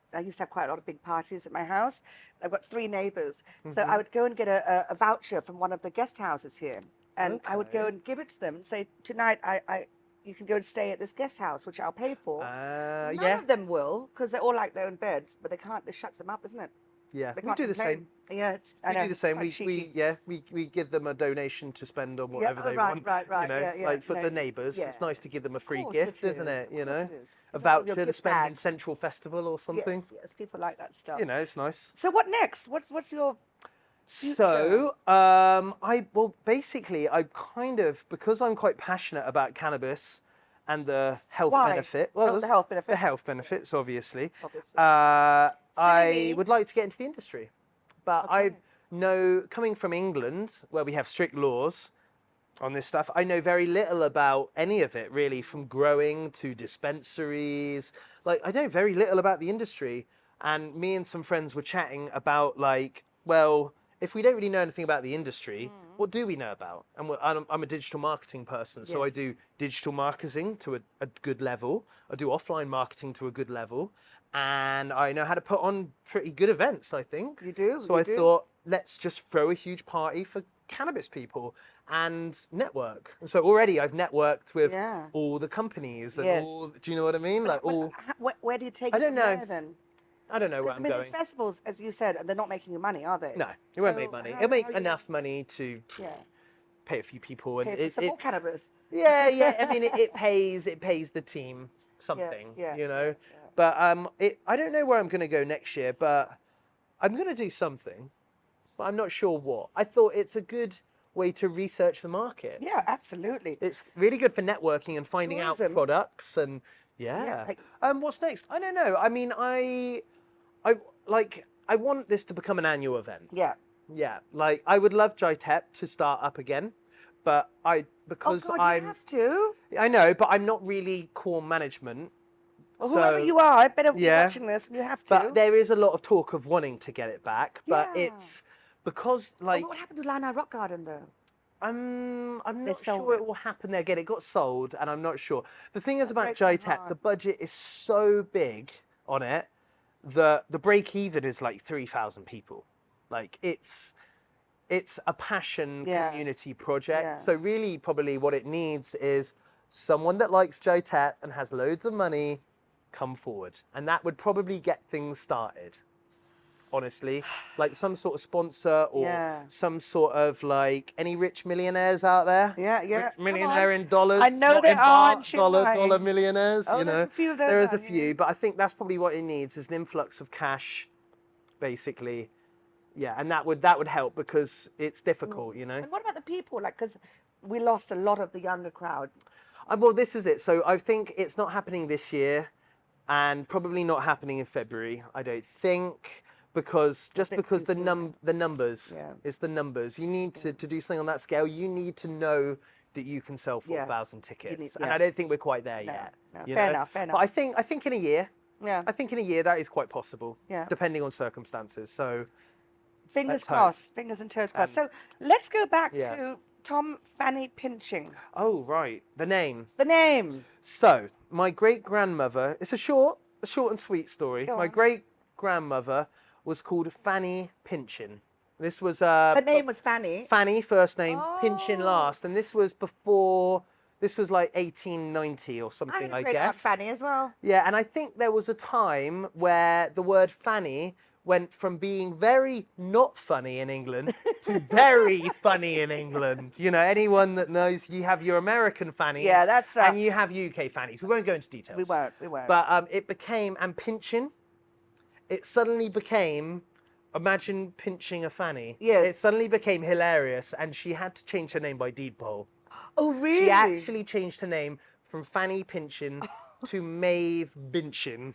quite a lot of big parties at my house. I've got 3 neighbours, so I would go and get a voucher from one of the guest houses here, and I would go and give it to them and say, tonight you can go and stay at this guest house, which I'll pay for. None of them will, because they all like their own beds, but they can't. This shuts them up, isn't it?
Yeah,
They
we
can't
do the
complain.
same.
Yeah,
We do the same.
It's quite cheeky.
We give them a donation to spend on whatever they
right,
want.
right.
You know,
Yeah,
like for
no,
the neighbours,
yeah.
it's nice to give them a free
course
gift,
it
isn't it?
is,
You
of
know,
course it is.
a
Give them all your
voucher to
gift
spend in
bags.
Central Festival or something.
Yes, people like that stuff.
You know, it's nice.
So what next? What's your
So, basically, I kind of, because I'm quite passionate about cannabis and the health
Why?
benefit.
Oh, the health benefit.
The health benefits, obviously.
Obviously.
I would like to get into the industry, but
Okay.
I know, coming from England, where we have strict laws on this stuff, I know very little about any of it, really, from growing to dispensaries. Like, I know very little about the industry. And me and some friends were chatting about, like, well, if we don't really know anything about the industry, what do we know about? And I'm a digital marketing person, so I
Yes.
do digital marketing to a good level. I do offline marketing to a good level. And I know how to put on pretty good events, I think.
You do,
So
you
I
do.
thought, let's just throw a huge party for cannabis people and network. And so already I've networked with
Yeah.
all the companies and
Yes.
all, do you know what I mean? Like all,
Where do you take
I
it
don't
from
know.
there then?
I don't know where
Because
I'm
I mean,
going.
these festivals, as you said, they're not making you money, are they?
No, it won't
So
make money.
how-
It'll make
how you-
enough money to
Yeah.
pay a few people, and
Pay for some more cannabis.
yeah. I mean, it pays the team something,
yeah,
you know.
yeah.
But I don't know where I'm going to go next year, but I'm going to do something, but I'm not sure what. I thought it's a good way to research the market.
Yeah, absolutely.
It's really good for networking and finding
Tourism.
out products and yeah.
like-
What's next? I don't know. I mean, I want this to become an annual event.
Yeah.
Yeah, like I would love Thep to start up again, but because
Oh God,
I'm
you have to.
I know, but I'm not really core management.
Well,
so,
whoever you are, I better be
yeah.
watching this, and you have to.
But there is a lot of talk of wanting to get it back, but
Yeah.
it's because like
What happened to Lana Rock Garden though?
I'm
They
not
sold
sure
it.
it will happen there again. It got sold, and I'm not sure. The thing is about
breaks my
Thep,
heart.
the budget is so big on it that the break even is like 3,000 people. Like it's a passion
Yeah.
community project.
Yeah.
So really, probably what it needs is someone that likes Thep and has loads of money come forward, and that would probably get things started. Honestly, like some sort of sponsor or
Yeah.
some sort of like any rich millionaires out there.
Yeah, yeah.
Rich
Come
millionaire
on.
in dollars.
I know
not
there
in
are in
baht,
Chiang Mai.
dollar millionaires.
Oh,
you
there's
know,
a few of those
there is a
on, yeah.
few, but I think that's probably what it needs is an influx of cash, basically. Yeah, and that would help because it's difficult, you know.
And what about the people? Like, because we lost a lot of the younger crowd.
Well, this is it. So I think it's not happening this year, and probably not happening in February. I don't think because
bit
because
too
the
soon.
the numbers.
Yeah.
It's the numbers. You need to do something on that scale. You need to know that you can sell 4,000 tickets,
need-
and
yeah.
I don't think we're quite there yet.
no.
you
Fair
know?
enough, fair
But I think in a year.
Yeah.
I think in a year that is quite possible.
Yeah.
Depending on circumstances. So.
Fingers
Let's hope.
crossed, fingers and toes crossed. So let's go back
yeah.
to Tom Fannypinchin.
Oh right, the name.
The name.
So, my great grandmother, it's a short and sweet story.
Go
My
on.
great grandmother was called Fannypinchin. This was
Her name was Fanny.
Fanny first name, Pinchin
Oh.
last, and this was before. This was like 1890 or
I
something,
had a
I
great Aunt
guess.
Fanny as well.
Yeah, and I think there was a time where the word Fanny went from being very not funny in England to very funny in England. You know, anyone that knows, you have your American Fannies,
Yeah, that's,
and you have UK Fannies. We won't go into details.
We won't.
But it became, and Pinchin, it suddenly became, imagine pinching a Fanny.
Yes.
It suddenly became hilarious, and she had to change her name by deed poll.
Oh, really?
She actually changed her name from Fanny Pinchin to Maeve Binchin.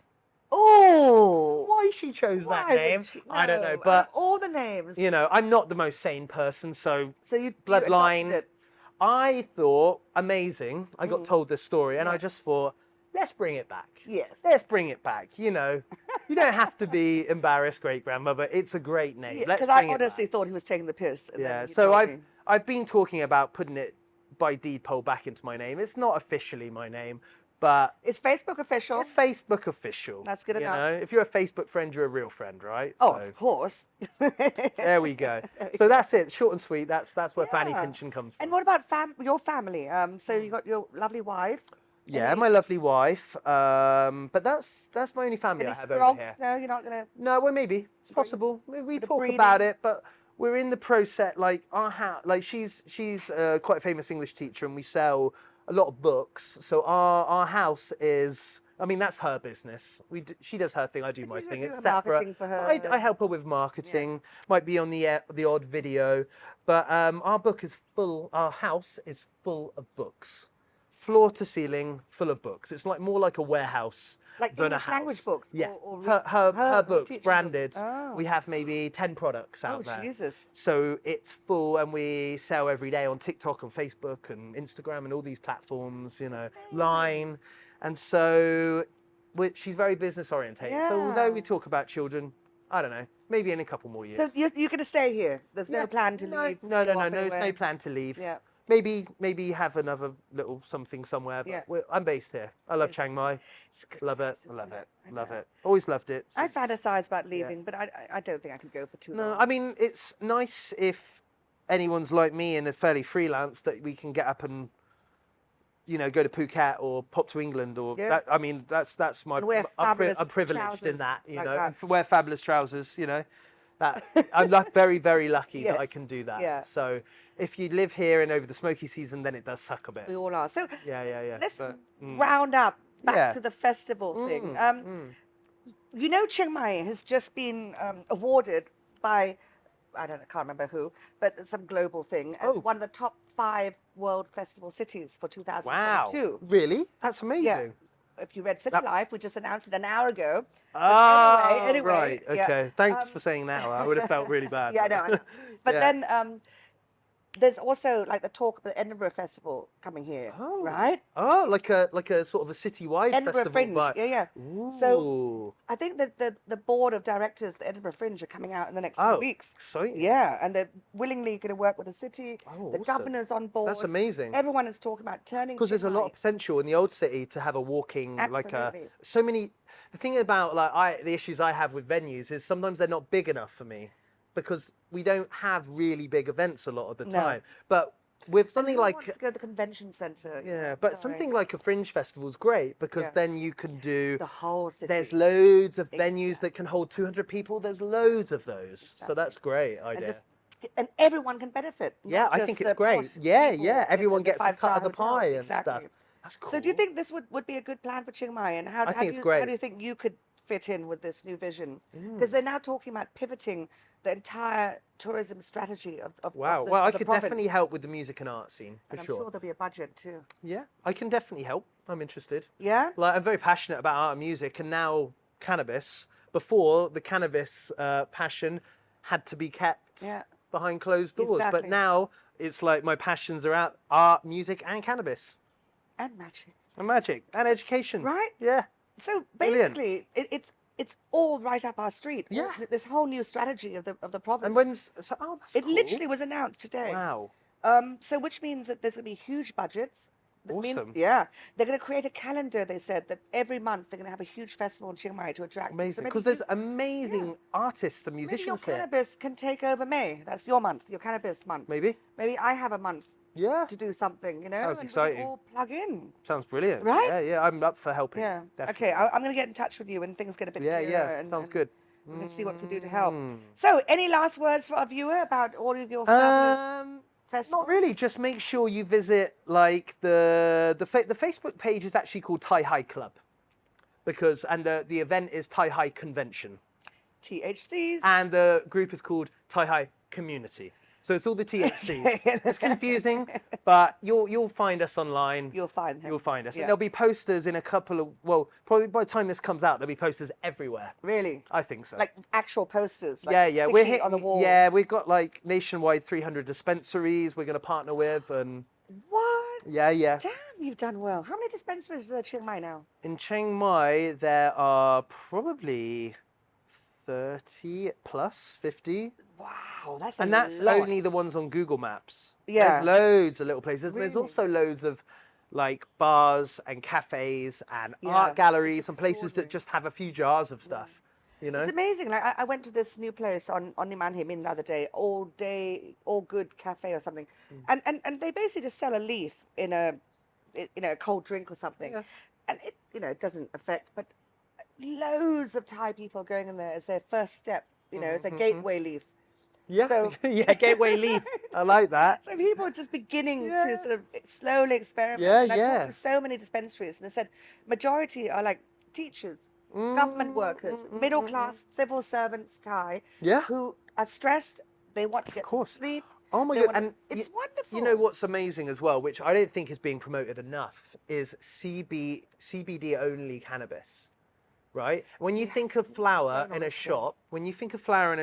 Oh,
Why she chose that
why
name,
would she?
I don't know.
No, out of
But
all the names.
you know, I'm not the most sane person, so
So you adopted
bloodline.
it.
I thought amazing. I got told this story, and I
Yeah.
just thought, let's bring it back.
Yes.
Let's bring it back. You know, you don't have to be embarrassed, great grandmother. It's a great name. Let's
Because I
bring it
honestly
back.
thought he was taking the piss. And
Yeah.
then he
So
told me.
I've been talking about putting it by deed poll back into my name. It's not officially my name, but
It's Facebook official.
it's Facebook official.
That's good
you
enough.
know? If you're a Facebook friend, you're a real friend, right?
Oh,
So,
of course.
there we go. So that's it. Short and sweet. That's where
Yeah.
Fannypinchin comes from.
And what about your family? So you got your lovely wife.
Yeah, my lovely wife. But that's my only family
Any
I have over here.
sprogs? No, you're not gonna.
No, well, maybe it's possible. We
of
talk
breeding.
about it, but we're in the process. Like our house, like she's quite a famous English teacher, and we sell a lot of books. So our house is. I mean, that's her business. She does her thing. I do my
you
thing.
do
It's
the
separate.
marketing for her
I help her with marketing. Might be on the odd video, but our book is full. Our house is full of books. Floor to ceiling, full of books. It's like more like a warehouse
Like
than
English
a house.
language books.
Yeah,
Or
her books
teaching
branded.
books. Oh.
We have maybe 10 products out
Oh,
there.
Jesus.
So it's full, and we sell every day on TikTok and Facebook and Instagram and all these platforms. You know, Line, and so she's very business orientated. So although we
Yeah.
talk about children, I don't know, maybe in a couple more years.
So you're going to stay here. There's no plan to leave.
No,
go off
no
anywhere?
plan to leave.
Yeah.
Maybe have another little something somewhere. But
Yeah.
I'm based here. I love
It's-
Chiang Mai.
It's a good
Love it.
place, isn't
Love it.
I
Love
know.
it. Always loved it.
I
since-
fantasize about leaving, but I don't think I could go for too
No,
long.
I mean it's nice if anyone's like me and are fairly freelance that we can get up and go to Phuket or pop to England or
Yeah.
that. I mean that's my.
And wear fabulous
I'm privileged in
trousers
that.
like
know,
that.
and wear fabulous trousers. That I'm very very lucky that I
Yes.
can do that.
Yeah.
So if you live here and over the smoky season, then it does suck a bit.
We all are. So
Yeah.
let's
But,
round up back
Yeah.
to the festival thing. You know, Chiang Mai has just been awarded by, I can't remember who, but some global thing as
Oh.
one of the top 5 world festival cities for
Wow.
2022.
Really? That's amazing.
Yeah. If you read Citylife, we just announced it an hour ago.
Oh,
anyway,
right.
yeah.
Okay. Thanks for saying that. I would have felt really bad.
Yeah, I know. But
Yeah.
then there's also like the talk of the Edinburgh Festival coming here,
Oh.
right?
Oh, like a sort of a citywide
Edinburgh
festival
Fringe,
vibe.
yeah.
Ooh.
So I think that the board of directors, the Edinburgh Fringe, are coming out in the next few
Oh,
weeks.
exciting.
Yeah, and they're willingly going to work with the city.
Oh,
the
awesome.
governor's on board.
That's amazing.
Everyone is talking about turning.
Because there's a
Chiang
lot
Mai.
of potential in the old city to have a walking
Absolutely.
so many. The thing about the issues I have with venues is sometimes they're not big enough for me because we don't have really big events a lot of the
No.
time. But with something
Who
like
wants to go to the convention centre?
yeah, but
Sorry.
something like a fringe festival is great because
Yeah.
then you can do
The whole city.
There's loads of venues that can hold 200 people. There's loads of those. So
Exactly.
that's great
and,
idea.
and everyone can benefit.
Yeah,
not
I
just
think
the
it's great.
posh
Yeah,
people
yeah.
in
Everyone
the
gets a cut
five-star
of the
hotels.
pie and
Exactly.
stuff. That's cool.
So do you think this would be a good plan for Chiang Mai? And how
think
do
it's
you,
great.
how do you think you could fit in with this new vision? Because they're now talking about pivoting the entire tourism strategy of
Wow.
the,
Well,
of
I
the
could
province.
definitely help with the music and art scene for
And I'm
sure.
sure there'll be a budget too.
Yeah, I can definitely help. I'm interested.
Yeah?
Like I'm very passionate about art and music, and now cannabis. Before the cannabis passion had to be kept
Yeah.
behind closed doors, but
Exactly.
now it's like my passions are out art, music, and cannabis,
And magic.
and magic, and education.
Right?
Yeah.
So
Brilliant.
basically, it's all right up our street.
Yeah.
This whole new strategy of the province.
And that's
it
cool.
literally was announced today.
Wow.
So which means that there's going to be huge budgets. That means-
Awesome.
yeah. They're going to create a calendar, they said, that every month they're going to have a huge festival in Chiang Mai to attract.
Amazing.
So maybe
Because there's
you-
amazing artists and
maybe your
musicians here.
cannabis can take over May. That's your month, your cannabis month.
Maybe.
Maybe I have a month
Yeah.
to do something,
Sounds
and we
exciting.
all plug in.
Sounds brilliant.
Right?
Yeah, yeah. I'm up for helping.
Yeah.
Definitely.
Okay, I'm going to get in touch with you when things get a bit
Yeah,
clearer.
yeah.
And,
Sounds
and
good.
We can see what we can do to help.
Mm.
So, any last words for our viewer about all of your fabulous festivals?
Not really. Just make sure you visit like the Facebook page is actually called Thai High Club, because the event is Thai High Convention,
THCs.
and the group is called Thai High Community. So it's all the THCs. It's confusing, but you'll find us online.
You'll find him.
You'll find us.
Yeah.
And there'll be posters in a couple of, well, probably by the time this comes out, there'll be posters everywhere.
Really?
I think so.
Like actual posters. Like
yeah.
sticky on the wall.
Yeah, we've got like nationwide 300 dispensaries we're going to partner with, and
What?
yeah.
Damn, you've done well. How many dispensaries is there in Chiang Mai now?
In Chiang Mai, there are probably 30 plus 50.
Wow, that's
And
a
that's
lot.
only the ones on Google Maps.
Yeah.
There's loads of little places. And there's
Really?
also loads of like bars and cafes and
Yeah,
art galleries
it's
and places that
extraordinary.
just have a few jars of stuff. You know?
It's amazing. Like I went to this new place on Niman Him the other day, all good cafe or something, and they basically just sell a leaf in a cold drink or something,
Yeah.
and it doesn't affect, but loads of Thai people going in there as their first step. It's a gateway leaf.
Yeah.
So-
yeah, gateway leaf. I like that.
So people are just beginning
Yeah.
to sort of slowly experiment.
Yeah,
and I
yeah.
talked to so many dispensaries, and they said majority are like teachers, government workers, middle class, civil servants, Thai,
Yeah.
who are stressed. They want to get some
course.
sleep.
Oh my
they
god!
want-
And
it's wonderful.
You know what's amazing as well, which I don't think is being promoted enough, is CBD only cannabis. Right? When you think of flour
going
in
on
a
still?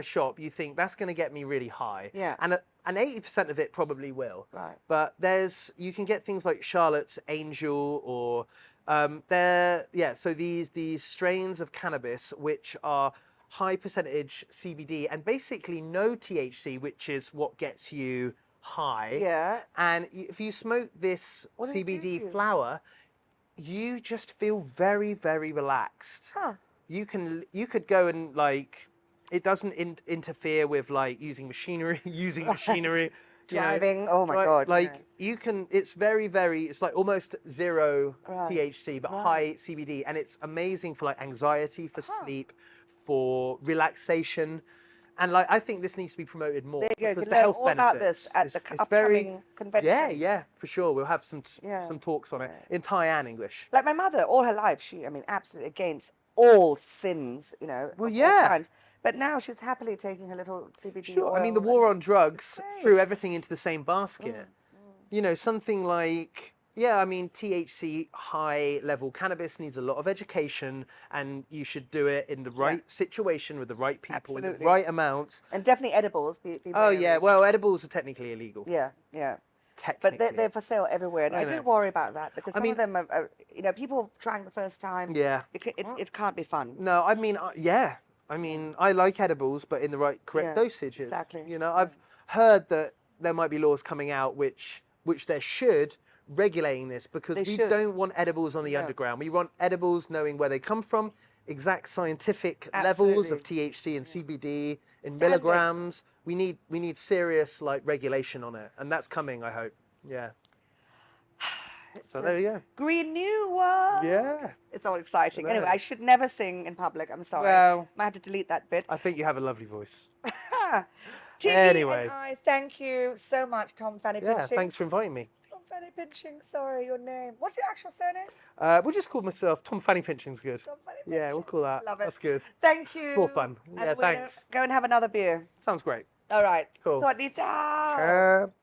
shop, you think that's going to get me really high.
Yeah.
And 80% of it probably will.
Right.
But you can get things like Charlotte's Angel or so these strains of cannabis which are high percentage CBD and basically no THC, which is what gets you high.
Yeah.
And if you smoke this
What does it do for
CBD
you?
flower, you just feel very, very relaxed.
Huh.
You could go and like, it doesn't interfere with like using machinery, you know,
Driving. Oh my God.
Like you can, it's very, very, it's like almost zero
Right.
THC, but high CBD. And it's amazing for like anxiety, for sleep, for relaxation. And like, I think this needs to be promoted more
There you go. You
because
can
the
learn
health
all about
benefits.
this at
It's-
the
it's
upcoming convention.
Yeah, for sure. We'll have some
Yeah.
talks on it in Thai and English.
Like my mother, all her life, absolutely against all sins,
Well,
of all
yeah.
kinds. But now she's happily taking her little CBD
Sure. I mean, the
oil
war
and-
on drugs
great.
threw everything into the same basket. You know, something like, THC high level cannabis needs a lot of education, and you should do it in the right situation with the right people, with
Absolutely.
the right amounts.
And definitely edibles. Be
Oh,
wary.
yeah. Well, edibles are technically illegal.
Yeah, yeah.
Technically.
But they're for sale everywhere. And I do
know.
worry about that because
I
some
mean-
of them are, people trying the first time.
Yeah.
It can't be fun.
No, I mean, yeah. I mean, I like edibles, but in the correct
Yeah,
dosages.
exactly.
You know, I've heard that there might be laws coming out which there should regulating this because
They
we
should.
don't want edibles on the
No.
underground. We want edibles knowing where they come from, exact scientific levels
Absolutely.
of THC and CBD in
Standards.
milligrams. We need serious like regulation on it, and that's coming. I hope. Yeah. So there you go.
Green New World.
Yeah.
It's all exciting.
I know.
Anyway, I should never sing in public. I'm sorry.
Well-
I had to delete that bit.
I think you have a lovely voice.
Tiggy
Anyway.
and I thank you so much, Tom Fannypinchin.
Yeah. Thanks for inviting me.
Tom Fannypinchin. Sorry, your name. What's your actual surname?
We'll just call myself Tom Fannypinchin's good.
Tom Fannypinchin.
Yeah, we'll call that.
Love it.
That's good.
Thank you.
It's more fun.
And
Yeah,
we're gonna
thanks.
Go and have another beer.
Sounds great.
All right.
Cool.
สวัสดีเจ้า